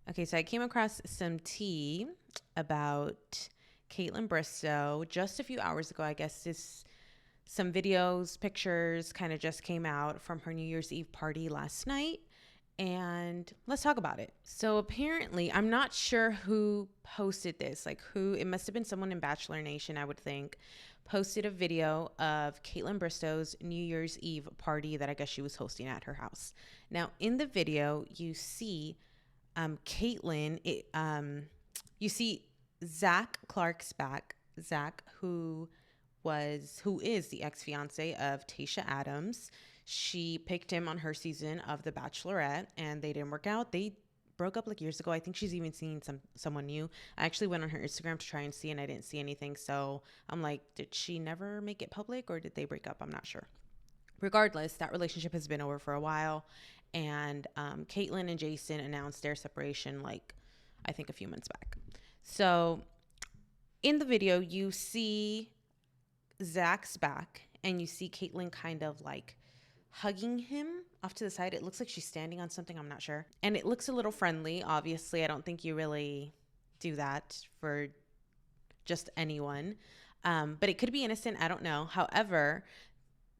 Okay, so I came across some tea about Kaitlyn Bristowe just a few hours ago. I guess some videos, pictures kind of just came out from her New Year's Eve party last night. And let's talk about it. So apparently, I'm not sure who posted this, it must have been someone in Bachelor Nation, I would think, posted a video of Kaitlyn Bristow's New Year's Eve party that I guess she was hosting at her house. Now, in the video, you see Kaitlyn, you see Zac Clark's back, Zac, who is the ex-fiance of Tayshia Adams. She picked him on her season of The Bachelorette, and they didn't work out. They broke up like years ago. I think she's even seen someone new. I actually went on her Instagram to try and see, and I didn't see anything. So I'm like, did she never make it public, or did they break up? I'm not sure. Regardless, that relationship has been over for a while, and Kaitlyn and Jason announced their separation I think a few months back. So in the video, you see Zac's back, and you see Kaitlyn kind of hugging him off to the side. It looks like she's standing on something. I'm not sure. And it looks a little friendly. Obviously, I don't think you really do that for just anyone. But it could be innocent. I don't know. However,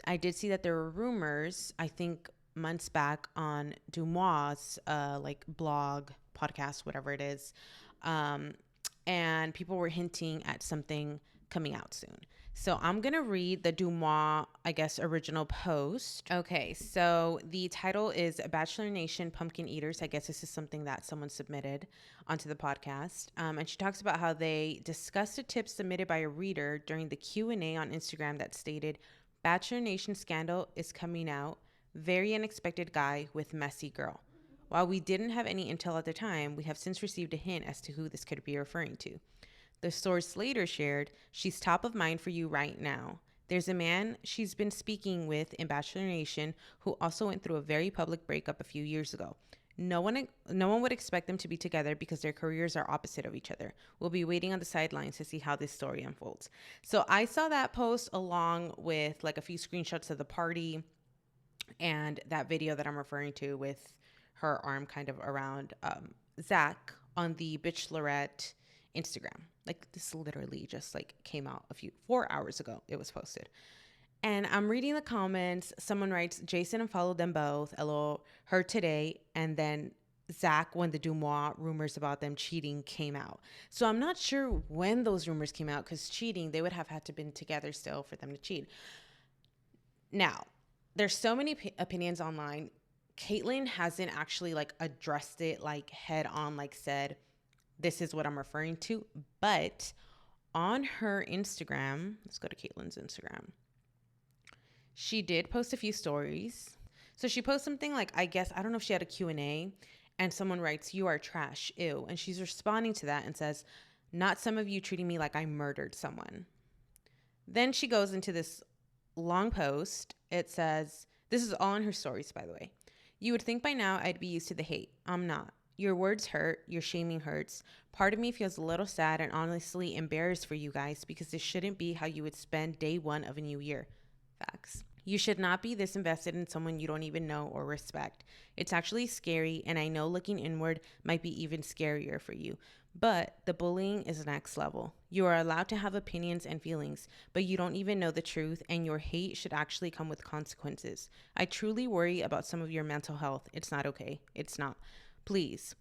I did see that there were rumors, I think months back, on Dumois' blog, podcast, whatever it is. And people were hinting at something coming out soon. So I'm going to read the Dumois, original post. Okay, so the title is Bachelor Nation Pumpkin Eaters. I guess this is something that someone submitted onto the podcast. And she talks about how they discussed a tip submitted by a reader during the Q&A on Instagram that stated, Bachelor Nation scandal is coming out. Very unexpected guy with messy girl. While we didn't have any intel at the time, we have since received a hint as to who this could be referring to. The source later shared, she's top of mind for you right now. There's a man she's been speaking with in Bachelor Nation who also went through a very public breakup a few years ago. No one would expect them to be together because their careers are opposite of each other. We'll be waiting on the sidelines to see how this story unfolds. So I saw that post along with a few screenshots of the party and that video that I'm referring to with her arm kind of around Zac on the Bachelorette Instagram. This literally just came out 4 hours ago. It was posted. And I'm reading the comments. Someone writes, Jason unfollowed them both. LOL, her today. And then Zac, when the Dumois rumors about them cheating came out. So I'm not sure when those rumors came out, because cheating, they would have had to been together still for them to cheat. Now, there's so many opinions online. Kaitlyn hasn't actually addressed it head on, said, this is what I'm referring to. But on her Instagram, let's go to Kaitlyn's Instagram. She did post a few stories. So she posted something I don't know if she had a Q&A, and someone writes, you are trash, ew. And she's responding to that and says, not some of you treating me like I murdered someone. Then she goes into this long post. It says, this is all in her stories, by the way. You would think by now I'd be used to the hate. I'm not. Your words hurt. Your shaming hurts. Part of me feels a little sad and honestly embarrassed for you guys, because this shouldn't be how you would spend day one of a new year. Facts. You should not be this invested in someone you don't even know or respect. It's actually scary, and I know looking inward might be even scarier for you. But the bullying is next level. You are allowed to have opinions and feelings, but you don't even know the truth, and your hate should actually come with consequences. I truly worry about some of your mental health. It's not okay. It's not. Please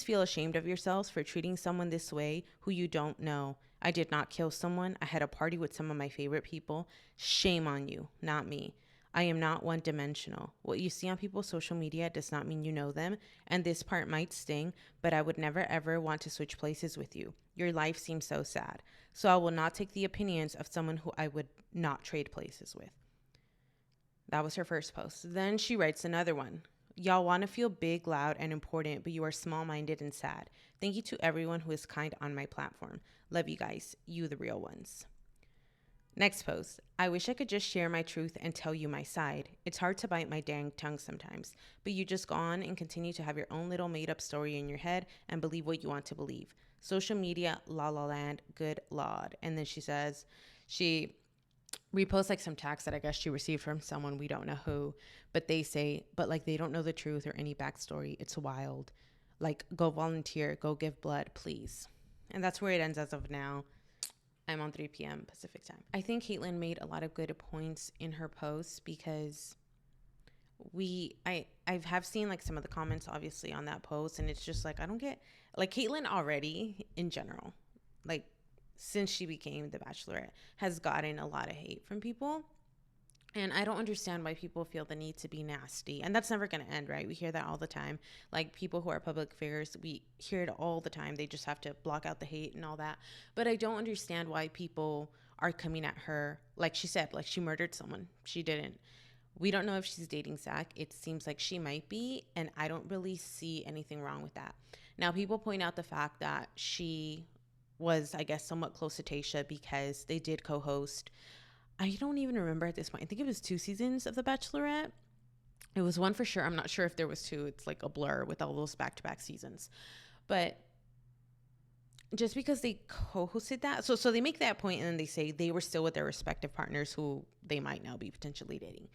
feel ashamed of yourselves for treating someone this way who you don't know. I did not kill someone. I had a party with some of my favorite people. Shame on you, not me. I am not one-dimensional. What you see on people's social media does not mean you know them, and this part might sting, but I would never ever want to switch places with you. Your life seems so sad. So I will not take the opinions of someone who I would not trade places with. That was her first post. Then she writes another one. Y'all want to feel big, loud, and important, but you are small-minded and sad. Thank you to everyone who is kind on my platform. Love you guys. You the real ones. Next post. I wish I could just share my truth and tell you my side. It's hard to bite my dang tongue sometimes, but you just go on and continue to have your own little made-up story in your head and believe what you want to believe. Social media, la la land, good lord. And then she says, she repost some text that I guess she received from someone, we don't know who, but they say, but they don't know the truth or any backstory. It's wild. Like, go volunteer, go give blood, please. And that's where it ends as of now. I'm on 3 p.m. Pacific time. I think Kaitlyn made a lot of good points in her posts because I have seen like some of the comments obviously on that post, and it's just like, I don't get, like, Kaitlyn already in general, like, since she became the Bachelorette, has gotten a lot of hate from people. And I don't understand why people feel the need to be nasty. And that's never going to end, right? We hear that all the time. Like, people who are public figures, we hear it all the time. They just have to block out the hate and all that. But I don't understand why people are coming at her. Like she said, like, she murdered someone. She didn't. We don't know if she's dating Zac. It seems like she might be. And I don't really see anything wrong with that. Now, people point out the fact that she was, I guess, somewhat close to Tayshia because they did co-host. I don't even remember at this point. I think it was 2 seasons of The Bachelorette. It was one for sure. I'm not sure if there was 2. It's like a blur with all those back-to-back seasons. But just because they co-hosted that, so they make that point and then they say they were still with their respective partners who they might now be potentially dating.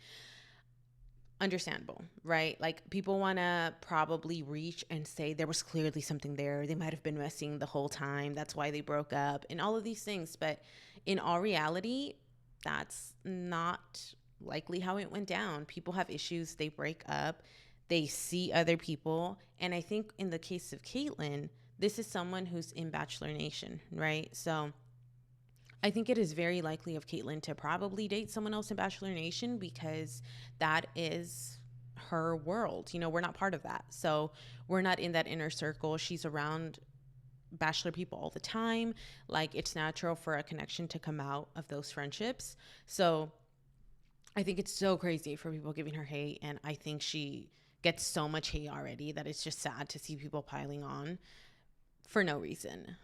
Understandable, right? Like, people want to probably reach and say there was clearly something there. They might have been messing the whole time. That's why they broke up and all of these things. But in all reality, that's not likely how it went down. People have issues. They break up. They see other people. And I think in the case of Kaitlyn, this is someone who's in Bachelor Nation, right? So I think it is very likely of Kaitlyn to probably date someone else in Bachelor Nation because that is her world. You know, we're not part of that. So we're not in that inner circle. She's around Bachelor people all the time. Like, it's natural for a connection to come out of those friendships. So I think it's so crazy for people giving her hate, and I think she gets so much hate already that it's just sad to see people piling on for no reason.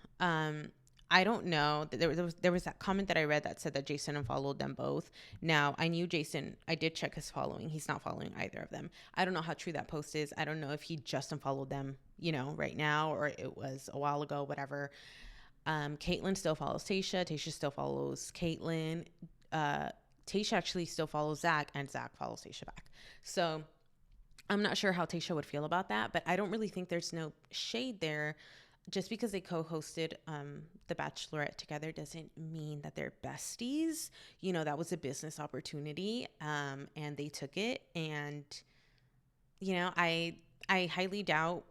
I don't know. There was that comment that I read that said that Jason unfollowed them both. Now, I knew Jason. I did check his following. He's not following either of them. I don't know how true that post is. I don't know if he just unfollowed them, you know, right now, or it was a while ago, whatever. Kaitlyn still follows Tayshia. Tayshia still follows Kaitlyn. Tayshia actually still follows Zac, and Zac follows Tayshia back. So I'm not sure how Tayshia would feel about that, but I don't really think there's no shade there. Just because they co-hosted The Bachelorette together doesn't mean that they're besties. You know, that was a business opportunity, and they took it. And, you know, I highly doubt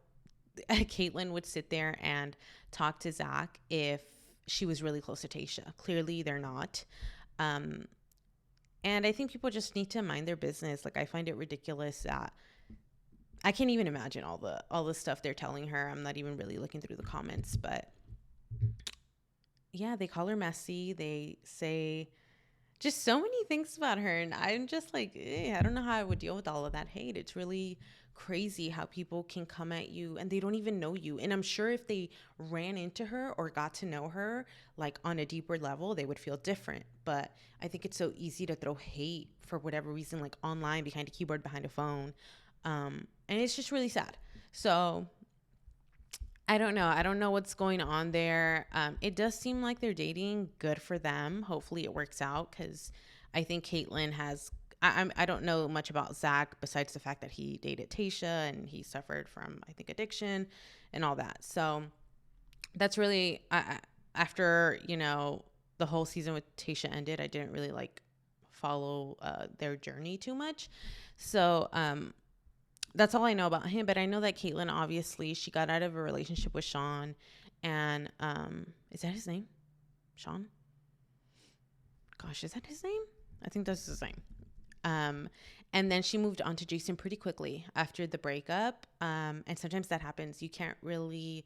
Kaitlyn would sit there and talk to Zac if she was really close to Tayshia. Clearly, they're not. And I think people just need to mind their business. Like, I find it ridiculous that I can't even imagine all the stuff they're telling her. I'm not even really looking through the comments, but yeah, they call her messy. They say just so many things about her, and I'm just like, I don't know how I would deal with all of that hate. It's really crazy how people can come at you and they don't even know you. And I'm sure if they ran into her or got to know her like on a deeper level, they would feel different. But I think it's so easy to throw hate for whatever reason, like online, behind a keyboard, behind a phone. And it's just really sad. So I don't know. I don't know what's going on there. It does seem like they're dating. Good for them. Hopefully it works out, because I think Kaitlyn has, I don't know much about Zac besides the fact that he dated Tayshia and he suffered from, I think, addiction and all that. So that's really, after, you know, the whole season with Tayshia ended, I didn't really like follow their journey too much. So that's all I know about him. But I know that Kaitlyn, obviously, she got out of a relationship with Sean. And is that his name? Sean? Gosh, is that his name? I think that's his name. And then she moved on to Jason pretty quickly after the breakup. And sometimes that happens. You can't really,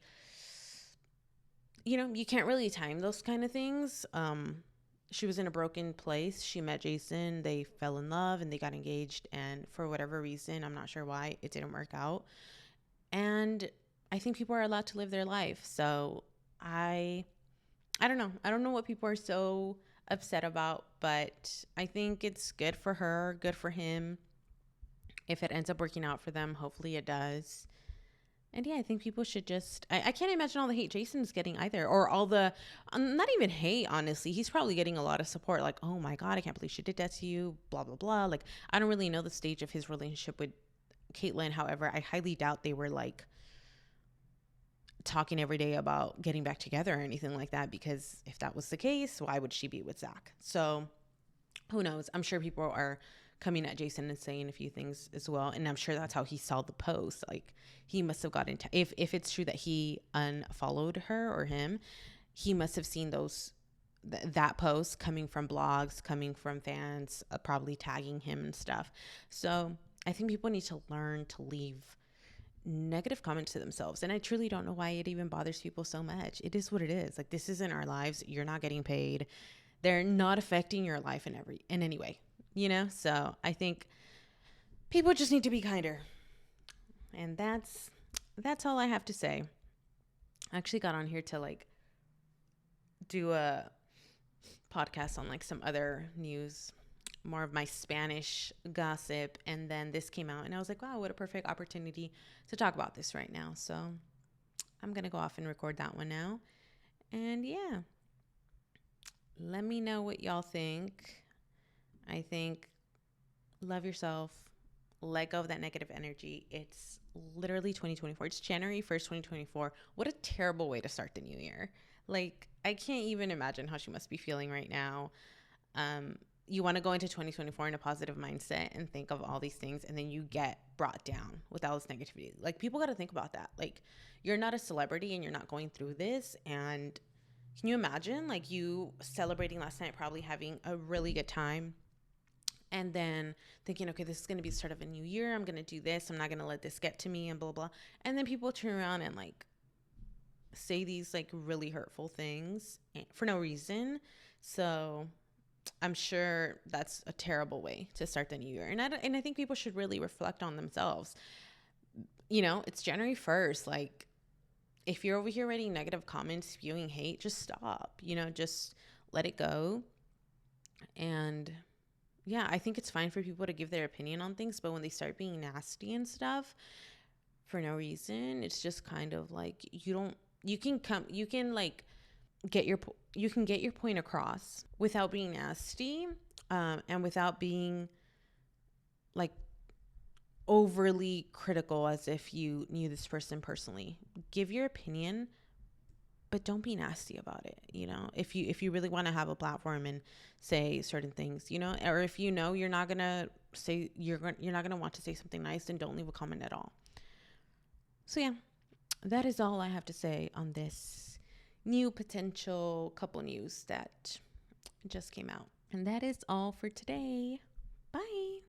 you can't really time those kind of things. She was in a broken place. She met Jason. They fell in love and they got engaged. And for whatever reason, I'm not sure why, it didn't work out. And I think people are allowed to live their life. So I don't know. I don't know what people are so upset about, but I think it's good for her, good for him. If it ends up working out for them, hopefully it does. And yeah, I think people should just, I can't imagine all the hate Jason's getting either, or all the, not even hate, honestly. He's probably getting a lot of support, like, oh my God, I can't believe she did that to you, blah, blah, blah. Like, I don't really know the stage of his relationship with Kaitlyn. However, I highly doubt they were like talking every day about getting back together or anything like that, because if that was the case, why would she be with Zac? So who knows? I'm sure people are coming at Jason and saying a few things as well. And I'm sure that's how he saw the post. Like, he must have gotten, if it's true that he unfollowed her or him, he must have seen that post coming from blogs, coming from fans, probably tagging him and stuff. So I think people need to learn to leave negative comments to themselves. And I truly don't know why it even bothers people so much. It is what it is. Like, this isn't our lives. You're not getting paid. They're not affecting your life in any way, So I think people just need to be kinder. And that's all I have to say. I actually got on here to like do a podcast on like some other news, more of my Spanish gossip, and then this came out and I was like, wow, what a perfect opportunity to talk about this right now. So I'm gonna go off and record that one now. And yeah, let me know what y'all think. I think love yourself, let go of that negative energy. It's literally 2024. It's January 1st, 2024. What a terrible way to start the new year. Like, I can't even imagine how she must be feeling right now. You want to go into 2024 in a positive mindset and think of all these things, and then you get brought down with all this negativity. Like, people got to think about that. Like, you're not a celebrity and you're not going through this. And can you imagine, like, you celebrating last night, probably having a really good time, and then thinking, okay, this is going to be the start of a new year. I'm going to do this. I'm not going to let this get to me and blah, blah. And then people turn around and like say these like really hurtful things for no reason. So I'm sure that's a terrible way to start the new year. And I think people should really reflect on themselves. It's January 1st. Like, if you're over here writing negative comments, spewing hate, just stop. Just let it go. And yeah, I think it's fine for people to give their opinion on things, but when they start being nasty and stuff for no reason, it's just kind of like you can get your point across without being nasty, and without being like overly critical as if you knew this person personally. Give your opinion, but don't be nasty about it. If you really want to have a platform and say certain things, or if you're not gonna say you're not gonna want to say something nice, then don't leave a comment at all. So yeah, that is all I have to say on this new potential couple news that just came out. And that is all for today. Bye.